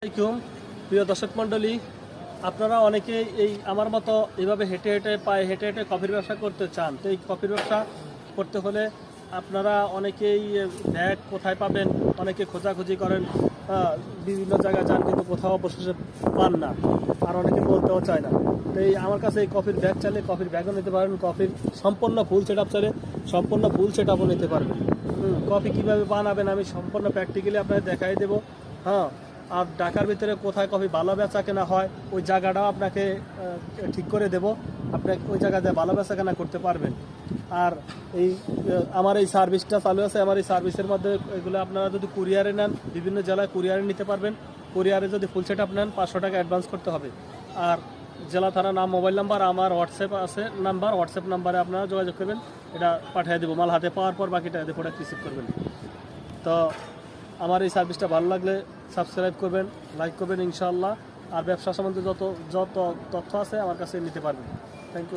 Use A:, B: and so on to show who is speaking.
A: আসসালামাইকুম প্রিয় দর্শক মণ্ডলী, আপনারা অনেকেই এই আমার মতো এইভাবে হেঁটে হেঁটে পায়ে হেঁটে হেঁটে কফির ব্যবসা করতে চান। তো এই কফির ব্যবসা করতে হলে আপনারা অনেকেই ব্যাগ কোথায় পাবেন, অনেকে খোঁজাখুঁজি করেন, বিভিন্ন জায়গায় যান কিন্তু কোথাও অবশেষে পান না, আর অনেকে বলতেও চায় না। তো এই আমার কাছে এই কফির ব্যাগ চাইলে কফির ব্যাগও নিতে পারেন, কফির সম্পূর্ণ ফুল সেট আপ চাইলে সম্পূর্ণ ফুল সেট আপও নিতে পারবেন। কফি কীভাবে বানাবেন আমি সম্পূর্ণ প্র্যাকটিক্যালি আপনাদের দেখাই দেবো। হ্যাঁ, আর ঢাকার ভিতরে কোথায় কফি ভালো বেচা কেনা হয় ওই জায়গাটাও আপনাকে ঠিক করে দেব, আপনি ওই জায়গাতে ভালো বেচা কেনা করতে পারবেন। আর এই আমার এই সার্ভিসটা চালু আছে, আমার এই সার্ভিসের মধ্যে এগুলো আপনারা যদি কুরিয়ারে নেন, বিভিন্ন জেলায় কুরিয়ারে নিতে পারবেন। কুরিয়ারে যদি ফুল সেট আপ নেন 500 টাকা অ্যাডভান্স করতে হবে। আর জেলা থানা নাম, মোবাইল নাম্বার, আমার হোয়াটসঅ্যাপ আছে নাম্বার, হোয়াটসঅ্যাপ নাম্বারে আপনারা যোগাযোগ করবেন, এটা পাঠিয়ে দেবো। মাল হাতে পাওয়ার পর বাকিটা প্রোডাক্ট রিসিভ করবেন। তো আমার এই সার্ভিসটা ভালো লাগলে সাবস্ক্রাইব করবেন, লাইক করবেন ইনশাআল্লাহ। আর ব্যবসা সম্বন্ধে যত যত তথ্য আছে আমার কাছে নিতে পারবেন। Thank you.